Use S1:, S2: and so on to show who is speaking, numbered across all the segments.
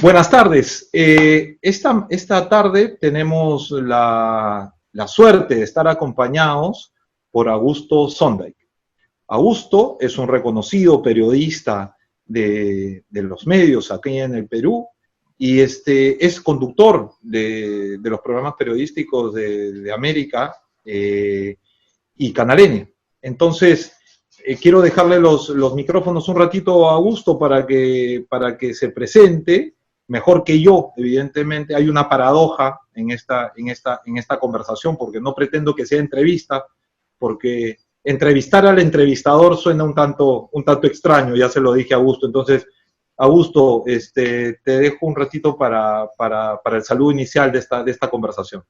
S1: Buenas tardes. Esta tarde tenemos la suerte de estar acompañados por Augusto Sonday. Augusto es un reconocido periodista de los medios aquí en el Perú y es conductor de los programas periodísticos de América y Canal N. Entonces, quiero dejarle los micrófonos un ratito a Augusto para que se presente mejor que yo, evidentemente. Hay una paradoja en esta conversación, porque no pretendo que sea entrevista, porque entrevistar al entrevistador suena un tanto extraño, ya se lo dije a Augusto. Entonces, Augusto, te dejo un ratito para el saludo inicial de esta conversación.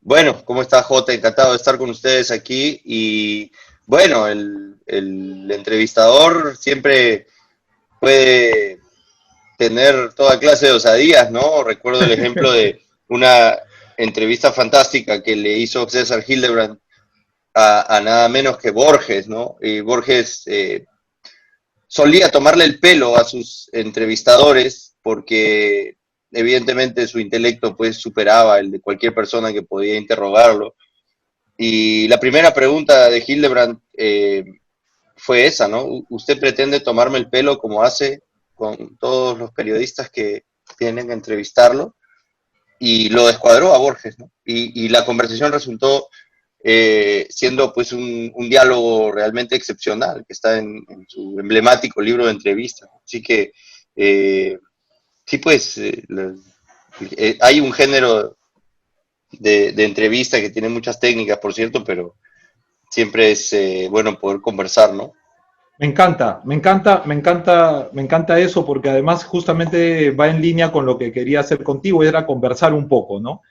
S2: Bueno, ¿cómo está, Jota? Encantado de estar con ustedes aquí. Y bueno, el entrevistador siempre puede tener toda clase de osadías, ¿no? Recuerdo el ejemplo de una entrevista fantástica que le hizo César Hildebrand a nada menos que Borges, ¿no? Y Borges solía tomarle el pelo a sus entrevistadores porque evidentemente su intelecto pues superaba el de cualquier persona que podía interrogarlo. Y la primera pregunta de Hildebrand fue esa, ¿no? ¿Usted pretende tomarme el pelo como hace con todos los periodistas que tienen que entrevistarlo? Y lo descuadró a Borges, ¿no? Y la conversación resultó siendo pues un diálogo realmente excepcional, que está en su emblemático libro de entrevistas. Así que sí, pues hay un género de entrevista que tiene muchas técnicas, por cierto, pero siempre es bueno poder conversar, ¿no?
S1: Me encanta, me encanta, me encanta, me encanta eso, porque además justamente va en línea con lo que quería hacer contigo, era conversar un poco, ¿no?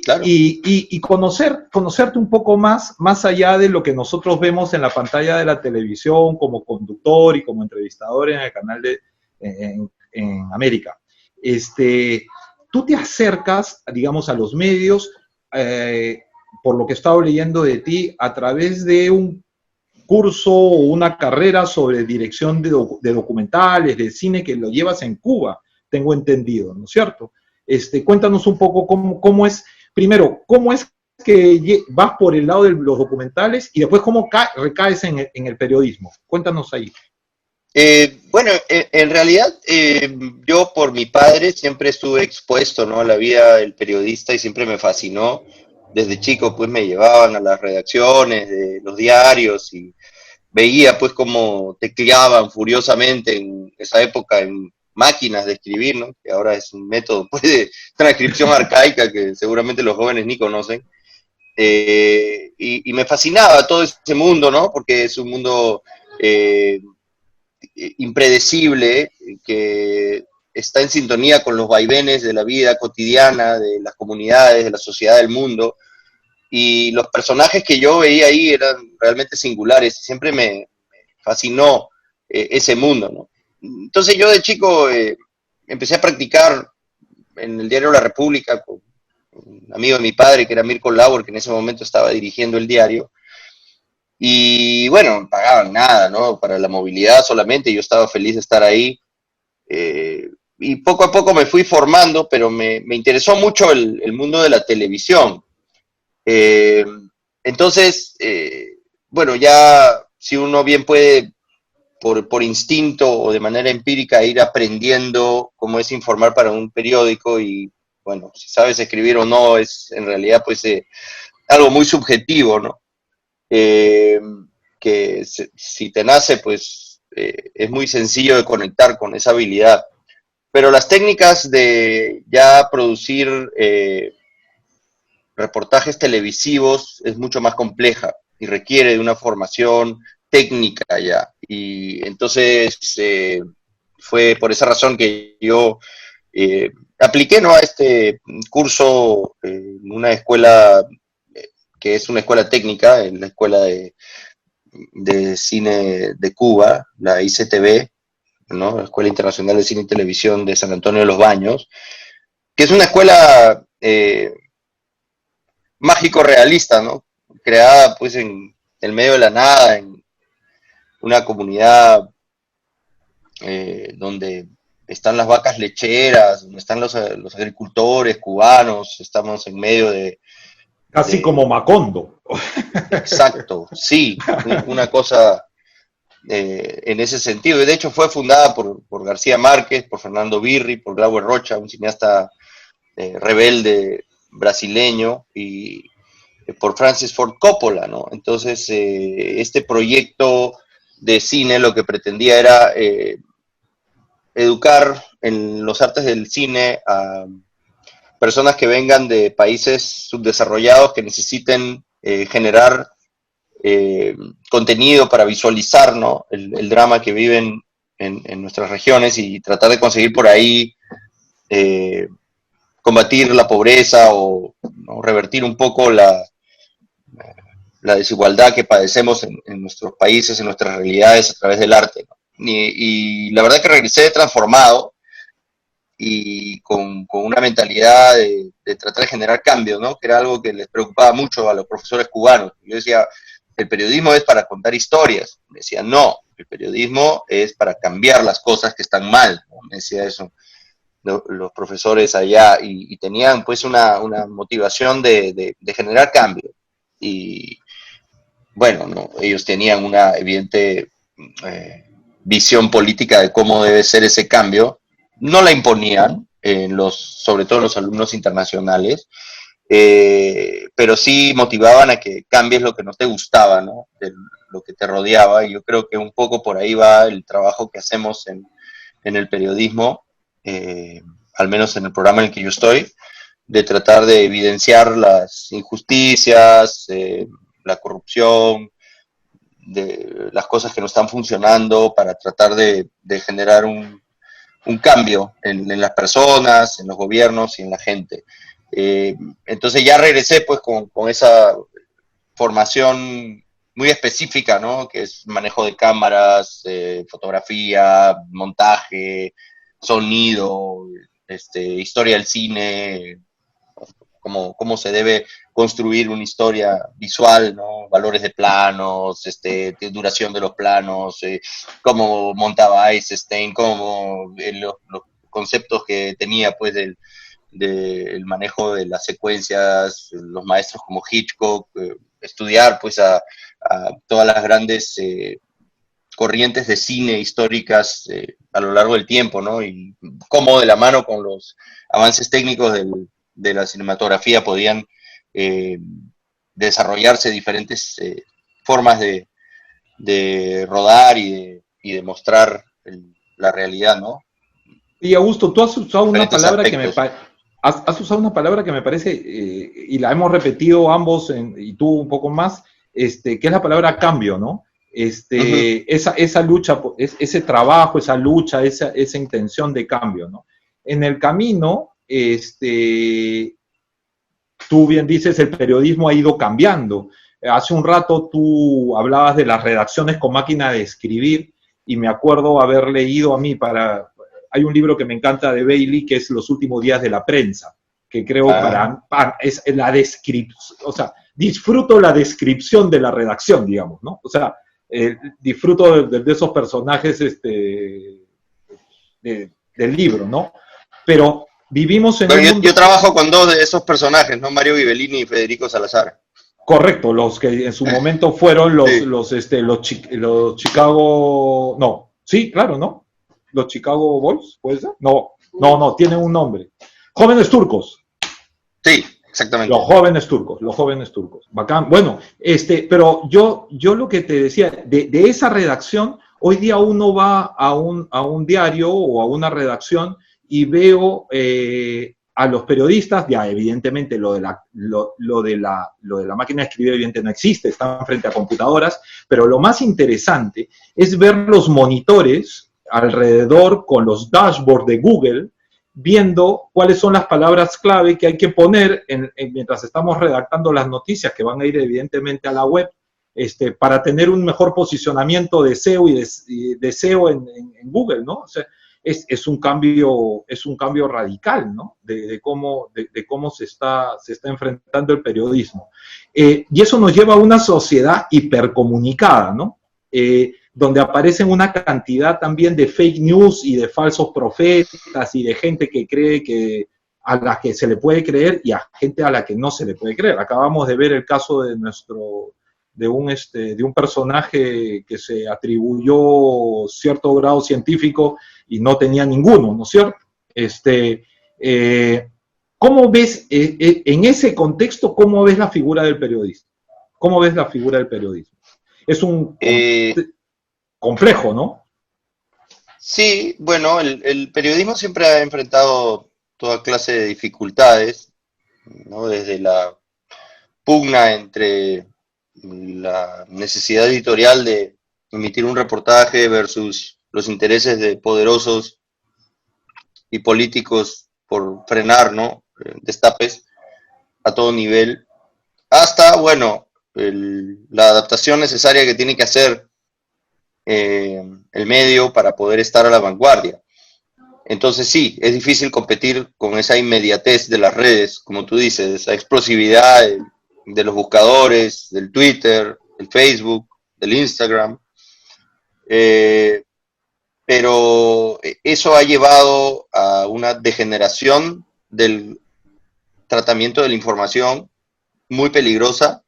S2: Claro.
S1: Y conocerte un poco más allá de lo que nosotros vemos en la pantalla de la televisión como conductor y como entrevistador en el canal en América. Tú te acercas, digamos, a los medios, por lo que he estado leyendo de ti, a través de un curso o una carrera sobre dirección de documentales, de cine, que lo llevas en Cuba, tengo entendido, ¿no es cierto? Cuéntanos un poco cómo es, primero, cómo es que vas por el lado de los documentales y después cómo recaes en el periodismo. Cuéntanos ahí.
S2: Bueno, en realidad yo por mi padre siempre estuve expuesto, ¿no?, a la vida del periodista y siempre me fascinó. Desde chico pues me llevaban a las redacciones de los diarios y veía pues cómo tecleaban furiosamente en esa época en máquinas de escribir, ¿no?, que ahora es un método pues de transcripción arcaica que seguramente los jóvenes ni conocen. Y me fascinaba todo ese mundo, ¿no?, porque es un mundo eh, impredecible, que está en sintonía con los vaivenes de la vida cotidiana, de las comunidades, de la sociedad del mundo, y los personajes que yo veía ahí eran realmente singulares, siempre me fascinó ese mundo, ¿no? Entonces yo de chico empecé a practicar en el diario La República con un amigo de mi padre, que era Mirko Lauer, que en ese momento estaba dirigiendo el diario, y bueno, no pagaban nada, ¿no?, para la movilidad solamente, yo estaba feliz de estar ahí. Y poco a poco me fui formando, pero me interesó mucho el mundo de la televisión. Eh, entonces, bueno, ya si uno bien puede por instinto o de manera empírica ir aprendiendo cómo es informar para un periódico y, bueno, si sabes escribir o no es en realidad pues algo muy subjetivo, ¿no? Eh, que si te nace, pues es muy sencillo de conectar con esa habilidad. Pero las técnicas de ya producir reportajes televisivos es mucho más compleja y requiere de una formación técnica ya. Y entonces fue por esa razón que yo apliqué, ¿no?, a este curso en una escuela que es una escuela técnica, en la escuela de cine de Cuba, la ICTV, ¿no?, la Escuela Internacional de Cine y Televisión de San Antonio de los Baños, que es una escuela mágico-realista, ¿no?, creada pues en el medio de la nada, en una comunidad donde están las vacas lecheras, donde están los agricultores cubanos, estamos en medio
S1: Casi como Macondo.
S2: Exacto, sí, una cosa en ese sentido. Y de hecho fue fundada por García Márquez, por Fernando Birri, por Glauber Rocha, un cineasta rebelde brasileño, y por Francis Ford Coppola, ¿no? Entonces, este proyecto de cine lo que pretendía era educar en los artes del cine a personas que vengan de países subdesarrollados que necesiten generar contenido para visualizar, ¿no? el drama que viven en nuestras regiones y tratar de conseguir por ahí combatir la pobreza o, ¿no?, revertir un poco la desigualdad que padecemos en nuestros países, en nuestras realidades a través del arte, ¿no? Y la verdad que regresé transformado y con una mentalidad de tratar de generar cambios, ¿no? Que era algo que les preocupaba mucho a los profesores cubanos. Yo decía, el periodismo es para contar historias. Me decían, no, el periodismo es para cambiar las cosas que están mal, ¿no? Me decía eso los profesores allá, y tenían pues una motivación de generar cambio. Y bueno, ¿no?, ellos tenían una evidente visión política de cómo debe ser ese cambio. No la imponían, sobre todo en los alumnos internacionales, pero sí motivaban a que cambies lo que no te gustaba, ¿no?, de lo que te rodeaba, y yo creo que un poco por ahí va el trabajo que hacemos en el periodismo, al menos en el programa en el que yo estoy, de tratar de evidenciar las injusticias, la corrupción, de las cosas que no están funcionando, para tratar de generar un cambio en las personas, en los gobiernos y en la gente. Entonces ya regresé pues con esa formación muy específica, ¿no?, que es manejo de cámaras, fotografía, montaje, sonido, historia del cine, cómo se debe construir una historia visual, ¿no?, valores de planos, duración de los planos, cómo montaba Eisenstein, cómo los conceptos que tenía pues del manejo de las secuencias, los maestros como Hitchcock, estudiar pues a todas las grandes corrientes de cine históricas a lo largo del tiempo, ¿no? Y cómo de la mano con los avances técnicos de la cinematografía podían desarrollarse diferentes formas de rodar y de mostrar la realidad, ¿no?
S1: Y Augusto, tú has usado una
S2: Diferentes
S1: palabra
S2: aspectos.
S1: has usado una palabra que me parece, y la hemos repetido ambos, y tú un poco más, que es la palabra cambio, ¿no?
S2: Ujú.
S1: Esa lucha, ese trabajo, esa lucha, esa intención de cambio, ¿no? En el camino, tú bien dices, el periodismo ha ido cambiando. Hace un rato tú hablabas de las redacciones con máquina de escribir, y me acuerdo haber leído a mí hay un libro que me encanta de Bailey, que es Los últimos días de la prensa, que creo es la descripción, o sea, disfruto la descripción de la redacción, digamos, ¿no? O sea, disfruto de esos personajes del libro, ¿no? Pero vivimos en
S2: Pero
S1: un
S2: yo
S1: mundo.
S2: trabajo con dos de esos personajes, ¿no? Mario Ghibellini y Federico Salazar.
S1: Correcto, los que en su momento fueron
S2: Sí.
S1: los Chicago, no, sí, claro, ¿no? Los Chicago Bulls, ¿puede ser? No, tienen un nombre. Jóvenes turcos,
S2: Sí, exactamente.
S1: los jóvenes turcos. Bacán. Bueno, pero yo lo que te decía, de esa redacción, hoy día uno va a un diario o a una redacción y veo a los periodistas, ya evidentemente lo de la máquina de escribir evidentemente no existe, están frente a computadoras, pero lo más interesante es ver los monitores alrededor con los dashboards de Google, viendo cuáles son las palabras clave que hay que poner mientras estamos redactando las noticias que van a ir evidentemente a la web, para tener un mejor posicionamiento de SEO y de SEO en Google, ¿no? O sea, es un cambio radical, ¿no? De cómo se está enfrentando el periodismo. Y eso nos lleva a una sociedad hipercomunicada, ¿no? donde aparecen una cantidad también de fake news y de falsos profetas y de gente que cree que a la que se le puede creer y a gente a la que no se le puede creer. Acabamos de ver el caso de un personaje que se atribuyó cierto grado científico y no tenía ninguno, ¿no es cierto? ¿Cómo ves, en ese contexto, cómo ves la figura del periodista? ¿Cómo ves la figura del periodismo? Es un complejo, ¿no?
S2: Sí, bueno, el periodismo siempre ha enfrentado toda clase de dificultades, ¿no? Desde la pugna entre la necesidad editorial de emitir un reportaje versus los intereses de poderosos y políticos por frenar, ¿no? Destapes a todo nivel, hasta, bueno, la adaptación necesaria que tiene que hacer el medio para poder estar a la vanguardia. Entonces sí, es difícil competir con esa inmediatez de las redes, como tú dices, esa explosividad de los buscadores, del Twitter, del Facebook, del Instagram. Pero eso ha llevado a una degeneración del tratamiento de la información muy peligrosa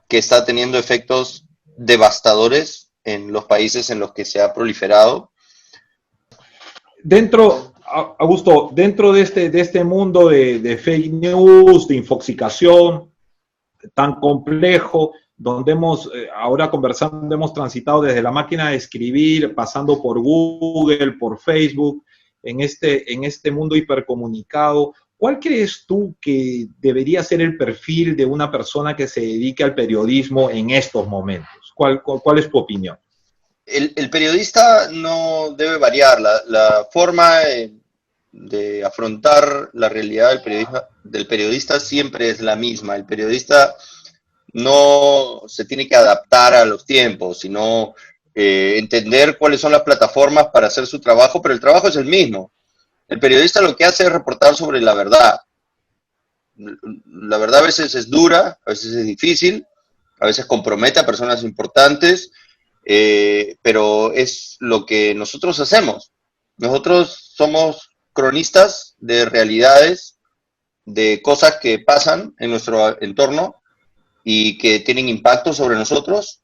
S2: que está teniendo efectos devastadores en los países en los que se ha proliferado.
S1: Augusto, dentro de este mundo de fake news, de infoxicación tan complejo, donde ahora conversando, hemos transitado desde la máquina de escribir, pasando por Google, por Facebook, en este mundo hipercomunicado, ¿cuál crees tú que debería ser el perfil de una persona que se dedique al periodismo en estos momentos? ¿Cuál es tu opinión?
S2: El periodista no debe variar. La forma de afrontar la realidad del periodista siempre es la misma. El periodista no se tiene que adaptar a los tiempos, sino entender cuáles son las plataformas para hacer su trabajo, pero el trabajo es el mismo. El periodista lo que hace es reportar sobre la verdad. La verdad a veces es dura, a veces es difícil, a veces compromete a personas importantes, pero es lo que nosotros hacemos. Nosotros somos cronistas de realidades, de cosas que pasan en nuestro entorno y que tienen impacto sobre nosotros,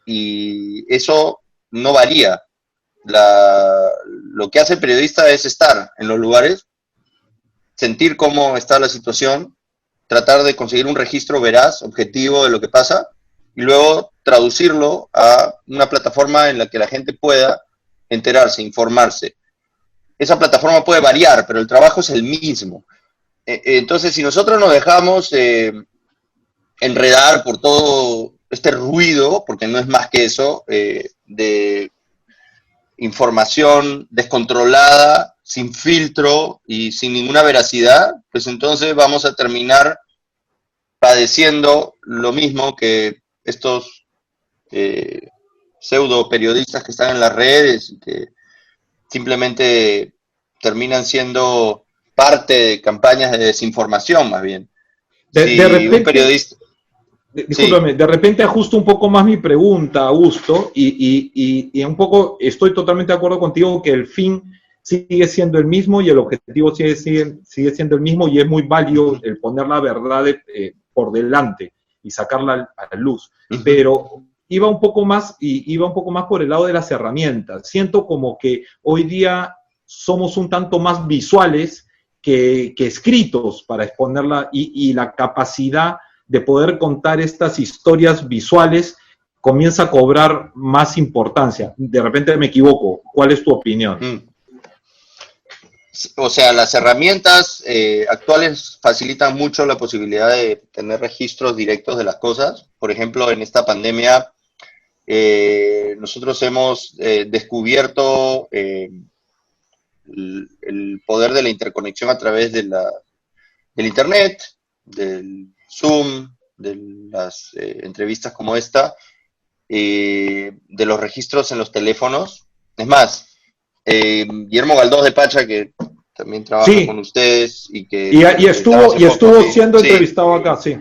S2: y eso no varía. Lo que hace el periodista es estar en los lugares, sentir cómo está la situación, tratar de conseguir un registro veraz, objetivo de lo que pasa, y luego traducirlo a una plataforma en la que la gente pueda enterarse, informarse. Esa plataforma puede variar, pero el trabajo es el mismo. Entonces, si nosotros nos dejamos enredar por todo este ruido, porque no es más que eso, de información descontrolada, sin filtro y sin ninguna veracidad, pues entonces vamos a terminar padeciendo lo mismo que estos pseudo periodistas que están en las redes y que simplemente terminan siendo parte de campañas de desinformación, más bien.
S1: De repente, un periodista... Discúlpame, sí. De repente ajusto un poco más mi pregunta, Augusto, y un poco estoy totalmente de acuerdo contigo que el fin sigue siendo el mismo y el objetivo sigue siendo el mismo, y es muy válido el poner la verdad por delante y sacarla a la luz. Uh-huh. Pero iba un poco más por el lado de las herramientas. Siento como que hoy día somos un tanto más visuales que escritos para exponerla, y la capacidad de poder contar estas historias visuales comienza a cobrar más importancia. De repente me equivoco. ¿Cuál es tu opinión?
S2: O sea, las herramientas actuales facilitan mucho la posibilidad de tener registros directos de las cosas. Por ejemplo, en esta pandemia, nosotros hemos descubierto el poder de la interconexión a través del Internet, del Zoom, de las entrevistas como esta, de los registros en los teléfonos. Es más, Guillermo Galdós de Pacha, que también trabaja con ustedes y que
S1: estuvo siendo entrevistado acá, sí.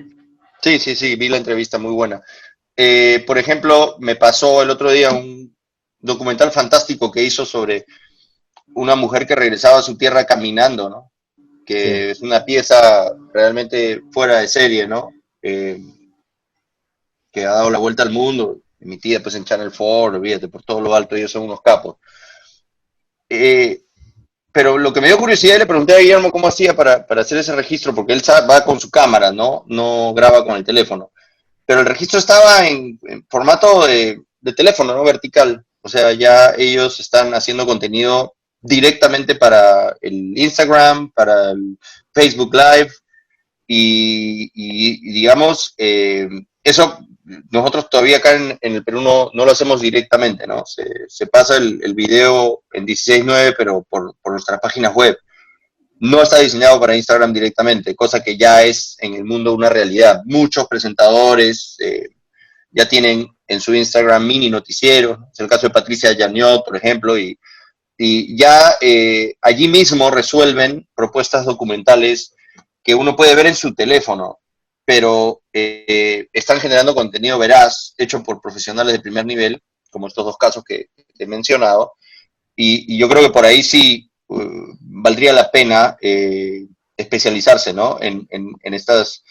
S2: Sí, vi la entrevista, muy buena. Por ejemplo, me pasó el otro día un documental fantástico que hizo sobre una mujer que regresaba a su tierra caminando, ¿no? Que
S1: Sí.
S2: es una pieza realmente fuera de serie, ¿no? Que ha dado la vuelta al mundo, emitida pues en Channel 4, olvídate, por todo lo alto, ellos son unos capos. Eh, pero lo que me dio curiosidad, y le pregunté a Guillermo cómo hacía para hacer ese registro, porque él va con su cámara, ¿no? No graba con el teléfono. Pero el registro estaba en formato de teléfono, ¿no? Vertical. O sea, ya ellos están haciendo contenido directamente para el Instagram, para el Facebook Live, y digamos, eso nosotros todavía acá en el Perú no lo hacemos directamente, ¿no? Se pasa el video en 16:9, pero por nuestras páginas web. No está diseñado para Instagram directamente, cosa que ya es en el mundo una realidad. Muchos presentadores ya tienen en su Instagram mini noticieros, es el caso de Patricia Yaniot, por ejemplo, y ya allí mismo resuelven propuestas documentales que uno puede ver en su teléfono, pero están generando contenido veraz, hecho por profesionales de primer nivel, como estos dos casos que he mencionado, y yo creo que por ahí sí valdría la pena especializarse, ¿no? En estas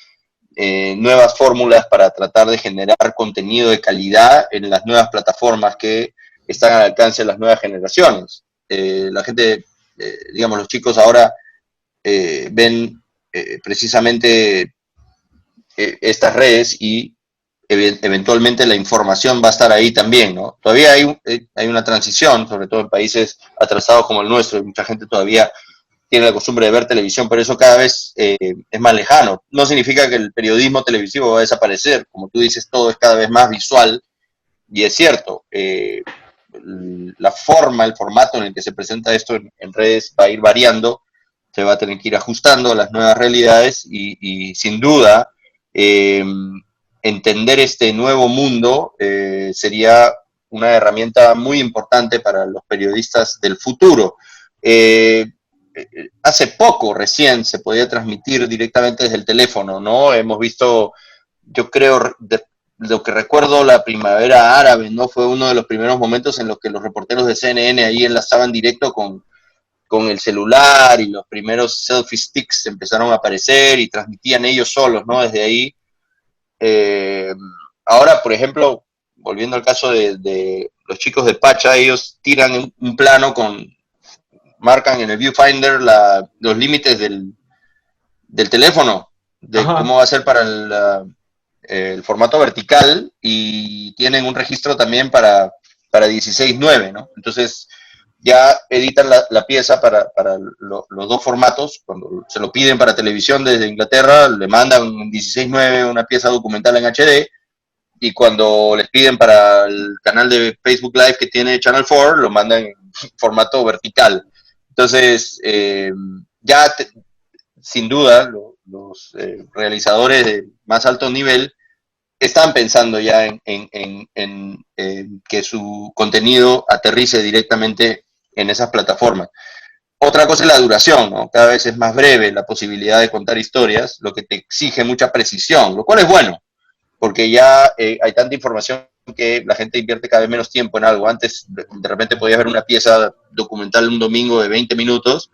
S2: nuevas fórmulas para tratar de generar contenido de calidad en las nuevas plataformas que están al alcance de las nuevas generaciones. La gente, digamos, los chicos ahora ven precisamente estas redes y eventualmente la información va a estar ahí también, ¿no? Todavía hay una transición, sobre todo en países atrasados como el nuestro, y mucha gente todavía tiene la costumbre de ver televisión, pero eso cada vez es más lejano. No significa que el periodismo televisivo va a desaparecer, como tú dices, todo es cada vez más visual, y es cierto, la forma, el formato en el que se presenta esto en redes va a ir variando, se va a tener que ir ajustando a las nuevas realidades y sin duda eh, entender este nuevo mundo sería una herramienta muy importante para los periodistas del futuro. Hace poco recién se podía transmitir directamente desde el teléfono, ¿no? Hemos visto, yo creo, lo que recuerdo, la primavera árabe, ¿no? Fue uno de los primeros momentos en los que los reporteros de CNN ahí enlazaban directo con el celular y los primeros selfie sticks empezaron a aparecer y transmitían ellos solos, ¿no? Desde ahí. Eh, Ahora, por ejemplo, volviendo al caso de los chicos de Pacha, ellos tiran un plano marcan en el viewfinder los límites del teléfono, de
S1: Ajá.
S2: cómo va a ser para el formato vertical, y tienen un registro también para 16:9, ¿no? Entonces ya editan la pieza para los dos formatos. Cuando se lo piden para televisión desde Inglaterra, le mandan en 16:9 una pieza documental en HD, y cuando les piden para el canal de Facebook Live que tiene Channel 4, lo mandan en formato vertical. Entonces, ya sin duda los realizadores de más alto nivel están pensando ya en que su contenido aterrice directamente en esas plataformas. Otra cosa es la duración, ¿no? Cada vez es más breve la posibilidad de contar historias, lo que te exige mucha precisión, lo cual es bueno, porque ya hay tanta información que la gente invierte cada vez menos tiempo en algo. Antes, de repente, podías ver una pieza documental un domingo de 20 minutos.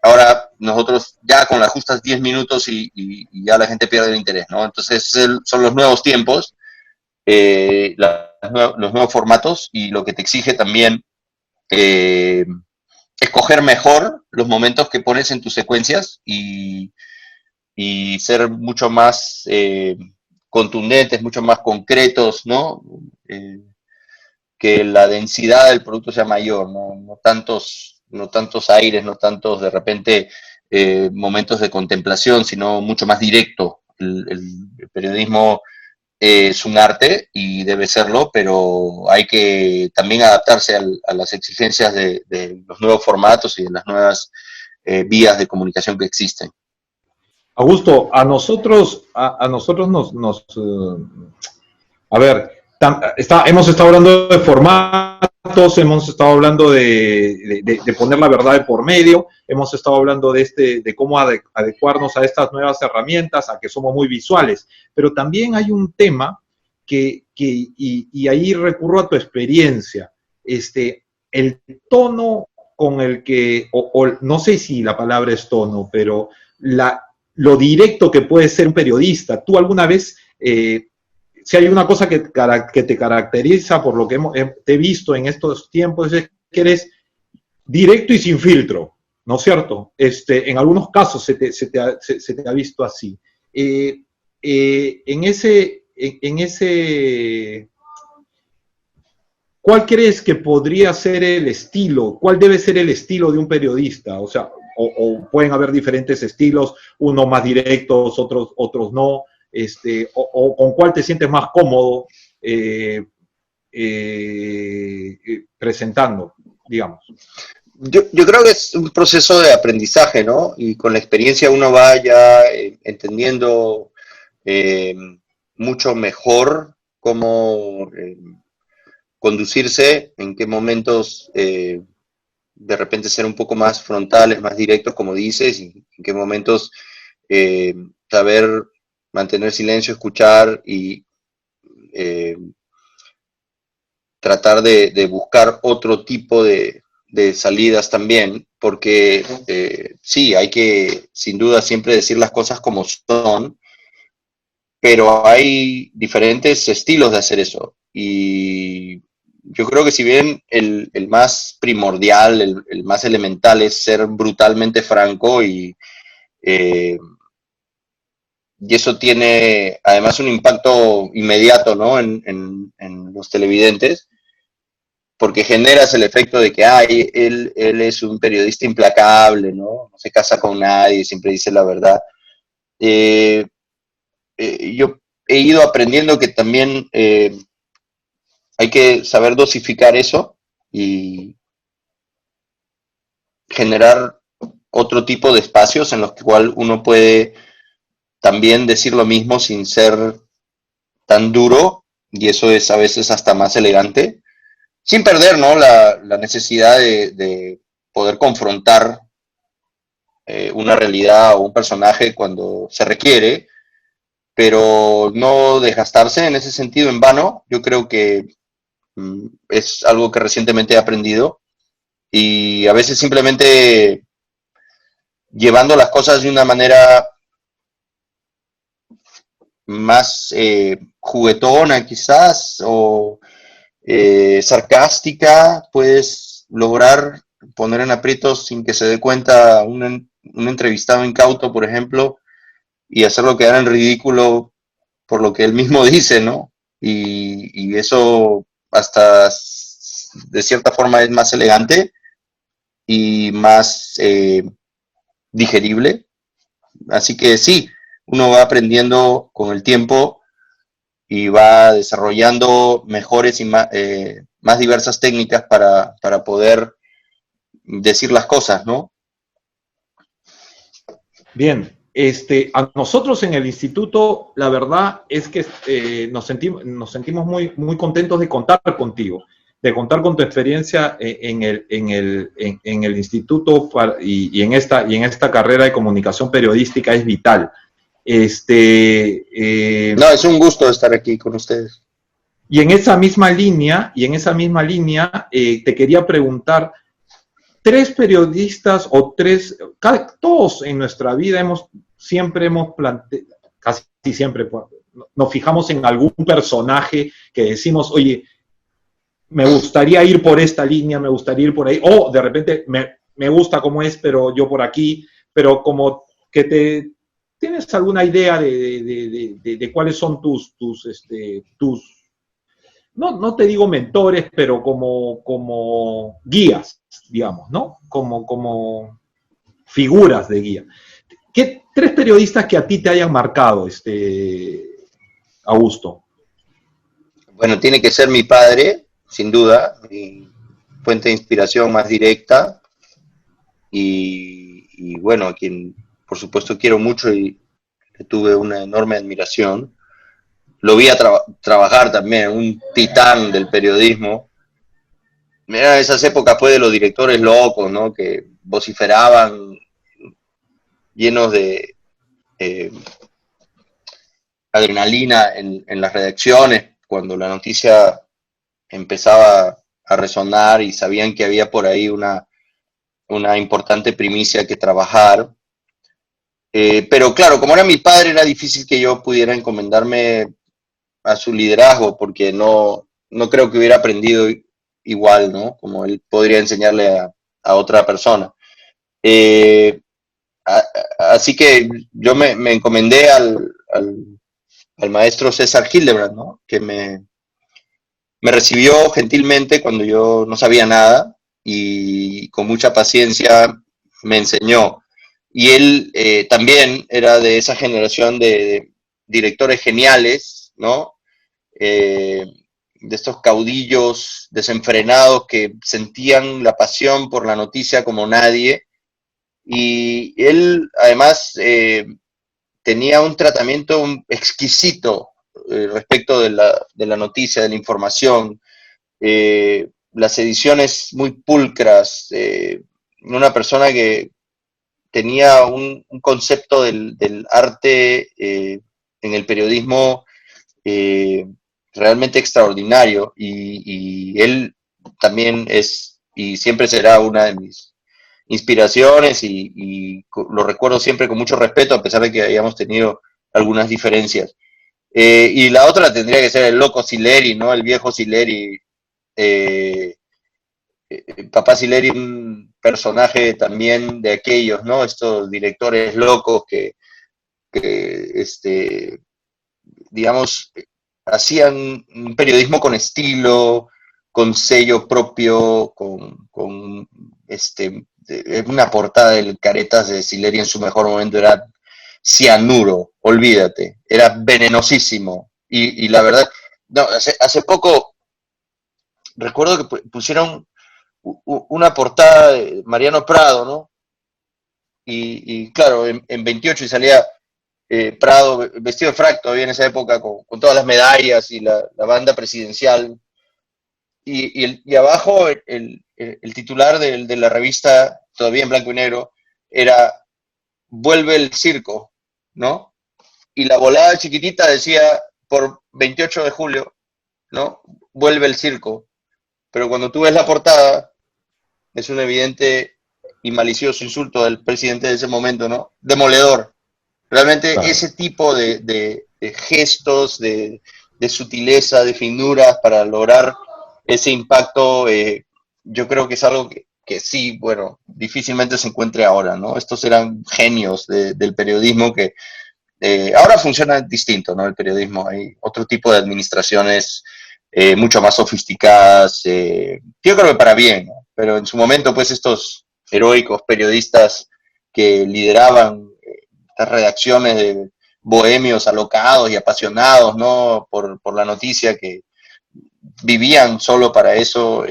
S2: Ahora, nosotros ya con las justas 10 minutos y ya la gente pierde el interés, ¿no? Entonces, son los nuevos tiempos, los nuevos formatos, y lo que te exige también eh, escoger mejor los momentos que pones en tus secuencias y ser mucho más contundentes, mucho más concretos, ¿no? Que la densidad del producto sea mayor, no tantos aires, no tantos de repente momentos de contemplación, sino mucho más directo. El periodismo es un arte y debe serlo, pero hay que también adaptarse a las exigencias de los nuevos formatos y de las nuevas vías de comunicación que existen.
S1: Augusto, a nosotros a ver, hemos estado hablando de formatos, hemos estado hablando de poner la verdad de por medio, hemos estado hablando de cómo adecuarnos a estas nuevas herramientas, a que somos muy visuales, pero también hay un tema y ahí recurro a tu experiencia. el tono con el que, no sé si la palabra es tono, pero lo directo que puede ser un periodista. ¿Tú alguna vez, si hay una cosa que te caracteriza por lo que te he visto en estos tiempos, es que eres directo y sin filtro, ¿no es cierto? En algunos casos se te ha visto así. En ese, ¿cuál crees que podría ser el estilo? ¿Cuál debe ser el estilo de un periodista? O sea, o pueden haber diferentes estilos, unos más directos, otros no. O con cuál te sientes más cómodo presentando, digamos.
S2: Yo creo que es un proceso de aprendizaje, ¿no? Y con la experiencia uno va ya entendiendo eh, mucho mejor cómo conducirse, en qué momentos de repente ser un poco más frontales, más directos, como dices, y en qué momentos eh, saber mantener silencio, escuchar y eh, tratar de buscar otro tipo de salidas también, porque sí, hay que sin duda siempre decir las cosas como son, pero hay diferentes estilos de hacer eso. Y yo creo que si bien el más primordial, el más elemental es ser brutalmente franco eh, y eso tiene además un impacto inmediato, ¿no? En los televidentes, porque generas el efecto de que él es un periodista implacable, ¿no? No se casa con nadie, siempre dice la verdad. Eh, yo he ido aprendiendo que también hay que saber dosificar eso y generar otro tipo de espacios en los cuales uno puede también decir lo mismo sin ser tan duro, y eso es a veces hasta más elegante, sin perder, ¿no? La necesidad de poder confrontar una realidad o un personaje cuando se requiere, pero no desgastarse en ese sentido en vano. Yo creo que es algo que recientemente he aprendido, y a veces simplemente llevando las cosas de una manera más juguetona quizás o sarcástica, puedes lograr poner en aprietos sin que se dé cuenta un entrevistado incauto, por ejemplo, y hacerlo quedar en ridículo por lo que él mismo dice, ¿no? Y eso hasta de cierta forma es más elegante y más digerible. Así que sí, uno va aprendiendo con el tiempo y va desarrollando mejores y más diversas técnicas para poder decir las cosas, ¿no?
S1: Bien, a nosotros en el instituto, la verdad es que nos sentimos muy contentos de contar contigo, de contar con tu experiencia en el instituto y en esta carrera de comunicación periodística es vital.
S2: No, es un gusto estar aquí con ustedes.
S1: Y en esa misma línea, te quería preguntar, tres periodistas todos en nuestra vida siempre hemos planteado, casi siempre nos fijamos en algún personaje que decimos, oye, me gustaría ir por esta línea, me gustaría ir por ahí, o de repente me gusta cómo es, pero yo por aquí, pero como que tienes alguna idea de cuáles son tus no te digo mentores, pero como guías, digamos, ¿no? Como figuras de guía. Tres periodistas que a ti te hayan marcado, Augusto?
S2: Bueno, tiene que ser mi padre, sin duda, mi fuente de inspiración más directa, y bueno, a quien por supuesto quiero mucho y le tuve una enorme admiración. Lo vi a trabajar también, un titán del periodismo. Mira, esas épocas fue de los directores locos, ¿no? Que vociferaban llenos de eh, adrenalina en las redacciones cuando la noticia empezaba a resonar y sabían que había por ahí una importante primicia que trabajar. Pero claro, como era mi padre, era difícil que yo pudiera encomendarme a su liderazgo, porque no creo que hubiera aprendido igual, ¿no? Como él podría enseñarle a otra persona. Eh, a- Así que yo me encomendé al maestro César Hildebrand, ¿no? Que me recibió gentilmente cuando yo no sabía nada y con mucha paciencia me enseñó. Y él también era de esa generación de directores geniales, ¿no? Eh, de estos caudillos desenfrenados que sentían la pasión por la noticia como nadie. Y él además tenía un tratamiento exquisito respecto de la noticia, de la información, las ediciones muy pulcras, una persona que tenía un concepto del arte en el periodismo eh, realmente extraordinario y él también es y siempre será una de mis inspiraciones y lo recuerdo siempre con mucho respeto a pesar de que hayamos tenido algunas diferencias. Y la otra tendría que ser el loco Sileri, ¿no? El viejo Sileri. Eh, Papá Sileri, un personaje también de aquellos, ¿no? Estos directores locos que digamos, hacían un periodismo con estilo, con sello propio, una portada del Caretas de Sileri en su mejor momento era cianuro, olvídate, era venenosísimo. Y la verdad, no, hace poco recuerdo que pusieron una portada de Mariano Prado, ¿no? Y claro, en 28 y salía Prado vestido de frac todavía en esa época con todas las medallas y la banda presidencial. Y abajo el titular de la revista, todavía en blanco y negro, era Vuelve el circo, ¿no? Y la volada chiquitita decía por 28 de julio, ¿no? Vuelve el circo. Pero cuando tú ves la portada, es un evidente y malicioso insulto del presidente de ese momento, ¿no? Demoledor. Realmente
S1: Claro.
S2: ese tipo de gestos, de sutileza, de finuras para lograr ese impacto, yo creo que es algo que sí, bueno, difícilmente se encuentre ahora, ¿no? Estos eran genios del periodismo que ahora funciona distinto, ¿no? El periodismo, hay otro tipo de administraciones mucho más sofisticadas, yo creo que para bien, ¿no? Pero en su momento, pues estos heroicos periodistas que lideraban estas redacciones de bohemios alocados y apasionados, ¿no? Por la noticia, que vivían solo para eso,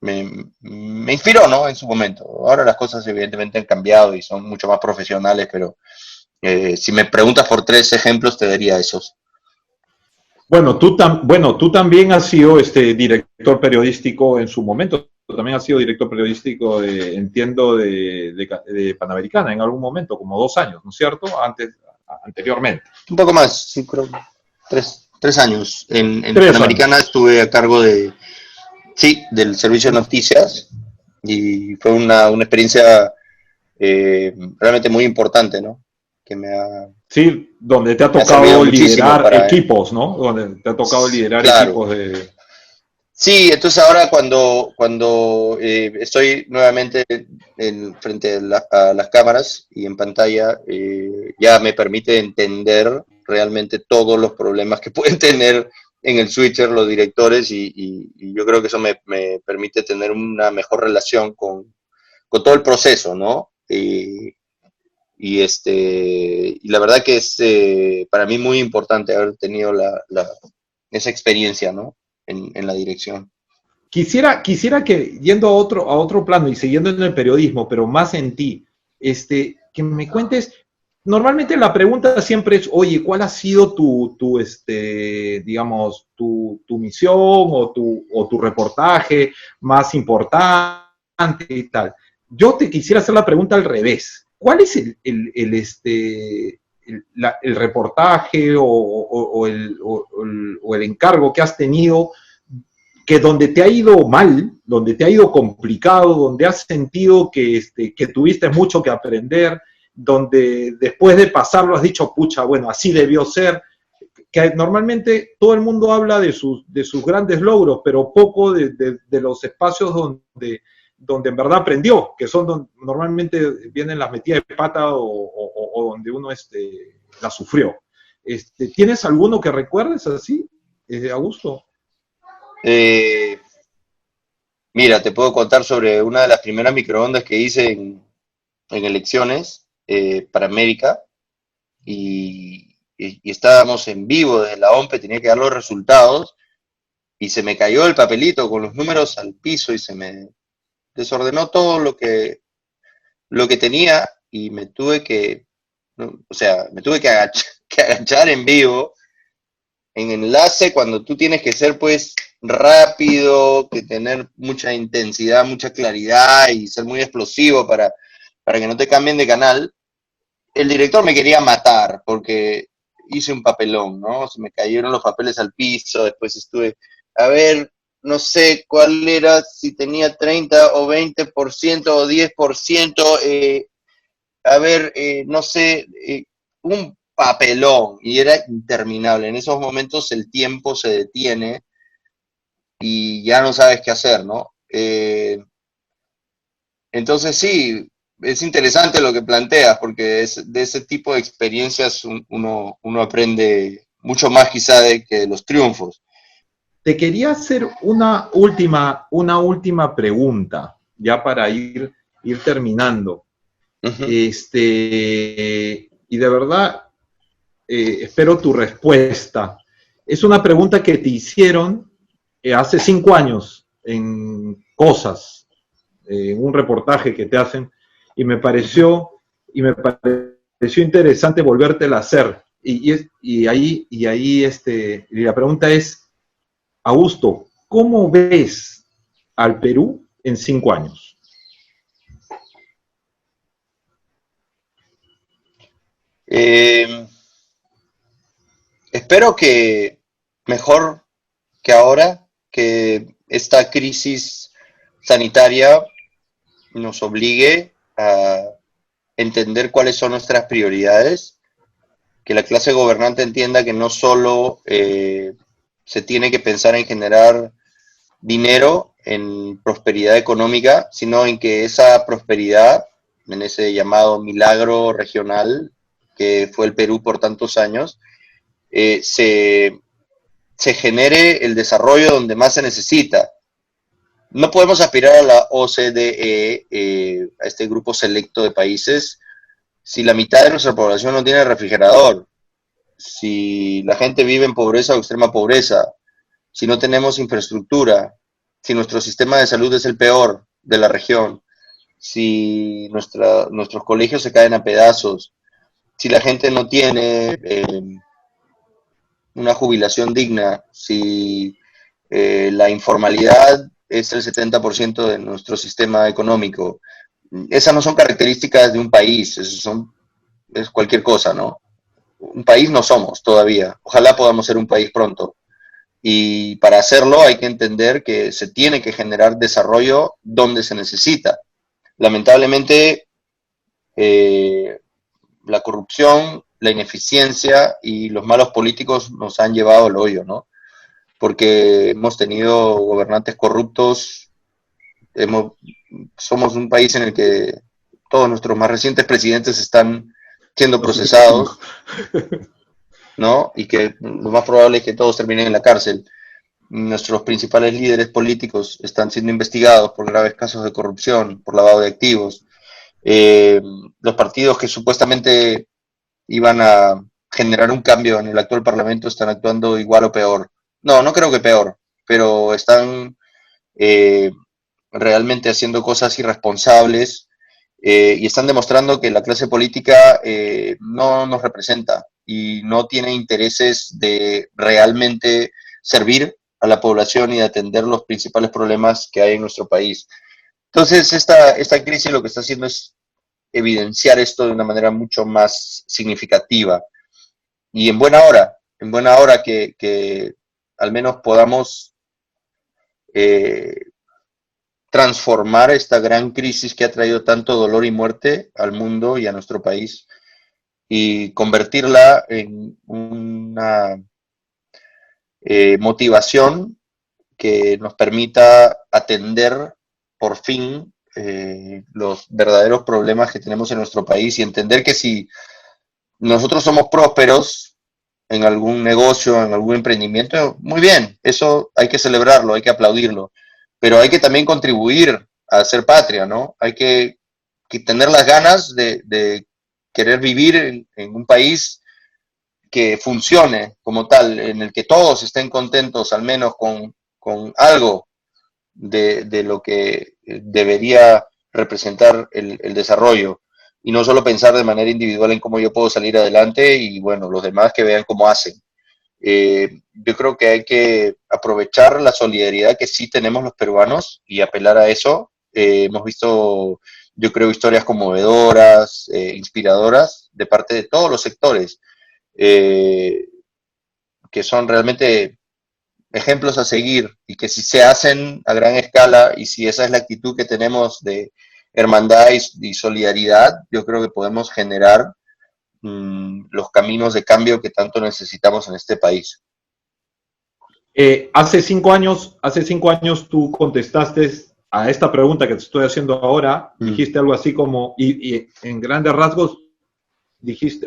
S2: me inspiró, ¿no? En su momento. Ahora las cosas evidentemente han cambiado y son mucho más profesionales, pero si me preguntas por tres ejemplos, te daría esos.
S1: Bueno, tú también has sido director periodístico en su momento. Tú también has sido director periodístico, entiendo, de Panamericana en algún momento, como 2 años, ¿no es cierto? Anteriormente.
S2: Un poco más, sí, creo. Tres años. En
S1: 3 años.
S2: Panamericana estuve a cargo sí, del servicio de noticias y fue una experiencia realmente muy importante, ¿no? Que
S1: Sí, donde te ha
S2: me ha servido
S1: tocado
S2: muchísimo
S1: liderar
S2: para,
S1: equipos, ¿no? Donde te ha tocado liderar
S2: claro.
S1: equipos de...
S2: Sí, entonces ahora cuando estoy nuevamente frente a las cámaras y en pantalla, ya me permite entender realmente todos los problemas que pueden tener en el switcher los directores y yo creo que eso me permite tener una mejor relación con todo el proceso, ¿no? Y la verdad que es para mí muy importante haber tenido esa experiencia, ¿no? En la dirección.
S1: Quisiera que, yendo a otro plano y siguiendo en el periodismo, pero más en ti, que me cuentes, normalmente la pregunta siempre es, oye, ¿cuál ha sido digamos, tu misión o tu reportaje más importante y tal? Yo te quisiera hacer la pregunta al revés. ¿Cuál es el reportaje o el encargo que has tenido que donde te ha ido mal, donde te ha ido complicado, donde has sentido que tuviste mucho que aprender, donde después de pasarlo has dicho, pucha, bueno, así debió ser, que normalmente todo el mundo habla de sus grandes logros, pero poco de los espacios donde en verdad aprendió, que son donde normalmente vienen las metidas de pata o donde uno la sufrió. ¿Tienes alguno que recuerdes así, Augusto?
S2: Mira, te puedo contar sobre una de las primeras microondas que hice en elecciones para América y estábamos en vivo desde la OMPE, tenía que dar los resultados y se me cayó el papelito con los números al piso y se me desordenó todo lo que tenía y me tuve que, ¿no? O sea, me tuve que agachar en vivo en enlace cuando tú tienes que ser pues rápido, que tener mucha intensidad, mucha claridad y ser muy explosivo para que no te cambien de canal. El director me quería matar porque hice un papelón, ¿no? Se me cayeron los papeles al piso, después estuve, a ver, no sé cuál era, si tenía 30 o 20% o 10%, a ver, no sé, un papelón y era interminable. En esos momentos el tiempo se detiene y ya no sabes qué hacer, ¿no? Entonces sí, es interesante lo que planteas porque de ese tipo de experiencias uno aprende mucho más quizá que de los triunfos.
S1: Te quería hacer una última pregunta, ya para ir terminando.
S2: Uh -huh.
S1: Y de verdad, espero tu respuesta. Es una pregunta que te hicieron hace 5 años en Cosas, en un reportaje que te hacen, y me pareció interesante volvértela a hacer. Y ahí y la pregunta es, Augusto, ¿cómo ves al Perú en 5 años?
S2: Espero que mejor que ahora, que esta crisis sanitaria nos obligue a entender cuáles son nuestras prioridades, que la clase gobernante entienda que no solo se tiene que pensar en generar dinero, en prosperidad económica, sino en que esa prosperidad, en ese llamado milagro regional que fue el Perú por tantos años, se genere el desarrollo donde más se necesita. No podemos aspirar a la OCDE, a este grupo selecto de países, si la mitad de nuestra población no tiene refrigerador, si la gente vive en pobreza o extrema pobreza, si no tenemos infraestructura, si nuestro sistema de salud es el peor de la región, si nuestros colegios se caen a pedazos, si la gente no tiene una jubilación digna, si la informalidad es el 70% de nuestro sistema económico. Esas no son características de un país, es cualquier cosa, ¿no? Un país no somos todavía. Ojalá podamos ser un país pronto. Y para hacerlo hay que entender que se tiene que generar desarrollo donde se necesita. Lamentablemente, la corrupción, la ineficiencia y los malos políticos nos han llevado al hoyo, ¿no? Porque hemos tenido gobernantes corruptos, somos un país en el que todos nuestros más recientes presidentes están siendo procesados, ¿no? Y que lo más probable es que todos terminen en la cárcel. Nuestros principales líderes políticos están siendo investigados por graves casos de corrupción, por lavado de activos. Los partidos que supuestamente iban a generar un cambio en el actual Parlamento están actuando igual o peor. No, no creo que peor, pero están realmente haciendo cosas irresponsables y están demostrando que la clase política no nos representa y no tiene intereses de realmente servir a la población y de atender los principales problemas que hay en nuestro país. Entonces, esta crisis lo que está haciendo es evidenciar esto de una manera mucho más significativa y en buena hora que al menos podamos transformar esta gran crisis que ha traído tanto dolor y muerte al mundo y a nuestro país y convertirla en una motivación que nos permita atender por fin los verdaderos problemas que tenemos en nuestro país y entender que si nosotros somos prósperos en algún negocio, en algún emprendimiento, muy bien, eso hay que celebrarlo, hay que aplaudirlo, pero hay que también contribuir a hacer patria, ¿no? Hay que tener las ganas de querer vivir en un país que funcione como tal, en el que todos estén contentos al menos con algo de lo que debería representar el desarrollo y no solo pensar de manera individual en cómo yo puedo salir adelante y bueno, los demás que vean cómo hacen. Yo creo que hay que aprovechar la solidaridad que sí tenemos los peruanos y apelar a eso. Hemos visto, yo creo, historias conmovedoras, inspiradoras de parte de todos los sectores, eh, que son realmente ejemplos a seguir y que si se hacen a gran escala y si esa es la actitud que tenemos de hermandad y solidaridad, yo creo que podemos generar los caminos de cambio que tanto necesitamos en este país.
S1: Hace 5 años tú contestaste a esta pregunta que te estoy haciendo ahora, dijiste algo así como, y en grandes rasgos dijiste,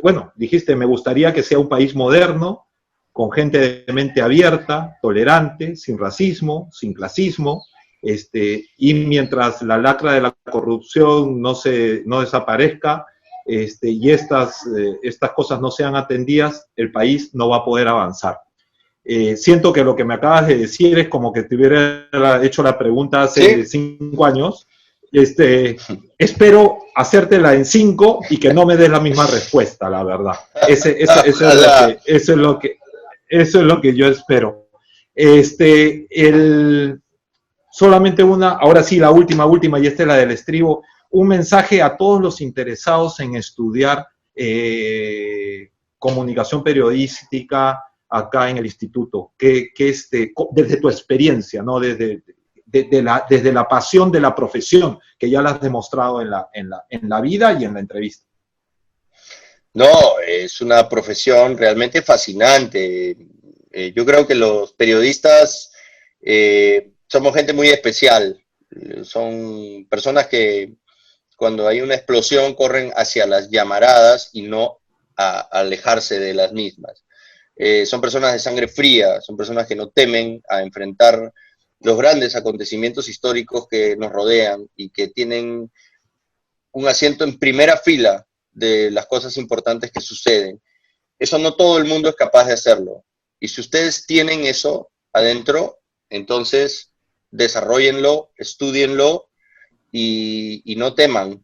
S1: me gustaría que sea un país moderno, con gente de mente abierta, tolerante, sin racismo, sin clasismo, y mientras la lacra de la corrupción no desaparezca, y estas cosas no sean atendidas, el país no va a poder avanzar. Siento que lo que me acabas de decir es como que te hubiera hecho la pregunta hace 5 años. Espero hacértela en 5 y que no me des la misma respuesta, la verdad. Eso es lo que yo espero. Solamente ahora sí, la última, y esta es la del estribo, un mensaje a todos los interesados en estudiar comunicación periodística acá en el instituto, desde tu experiencia, ¿no? Desde la pasión de la profesión, que ya la has demostrado en la vida y en la entrevista.
S2: No, es una profesión realmente fascinante. Yo creo que los periodistas somos gente muy especial. Son personas que cuando hay una explosión corren hacia las llamaradas y no a alejarse de las mismas. Son personas de sangre fría, son personas que no temen a enfrentar los grandes acontecimientos históricos que nos rodean y que tienen un asiento en primera fila de las cosas importantes que suceden. Eso no todo el mundo es capaz de hacerlo. Y si ustedes tienen eso adentro, entonces desarróllenlo, estúdienlo y no teman,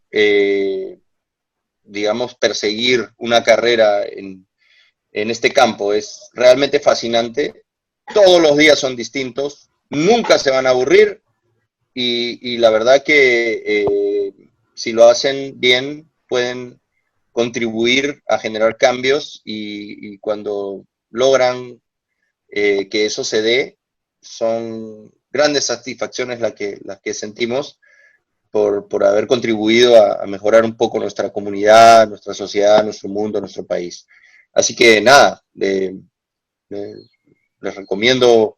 S2: digamos, perseguir una carrera en este campo. Es realmente fascinante. Todos los días son distintos, nunca se van a aburrir y la verdad que si lo hacen bien pueden contribuir a generar cambios y cuando logran que eso se dé, son grandes satisfacciones las que sentimos por haber contribuido a mejorar un poco nuestra comunidad, nuestra sociedad, nuestro mundo, nuestro país. Así que nada, les recomiendo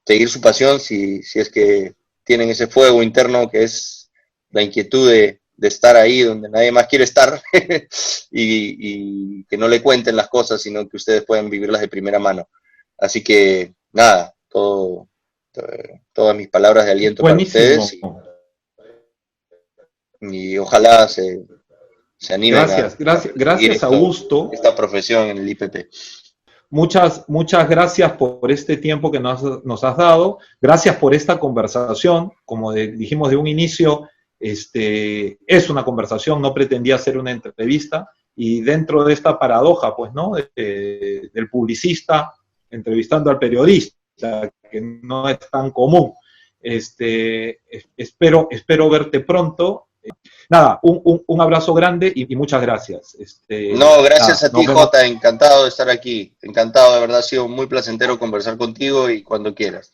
S2: seguir su pasión si es que tienen ese fuego interno que es la inquietud de estar ahí donde nadie más quiere estar y que no le cuenten las cosas, sino que ustedes puedan vivirlas de primera mano. Así que nada, todas mis palabras de aliento
S1: Buenísimo.
S2: para ustedes y ojalá se animen
S1: gracias Augusto.
S2: Esta profesión en el IPP.
S1: Muchas gracias por este tiempo que nos has dado. Gracias por esta conversación. Como dijimos de un inicio, es una conversación, no pretendía ser una entrevista. Y dentro de esta paradoja, pues, ¿no? Del publicista entrevistando al periodista, que no es tan común. Espero verte pronto. Nada, un abrazo grande y muchas gracias.
S2: Gracias a ti, Jota, encantado de estar aquí, encantado, de verdad ha sido muy placentero conversar contigo y cuando quieras.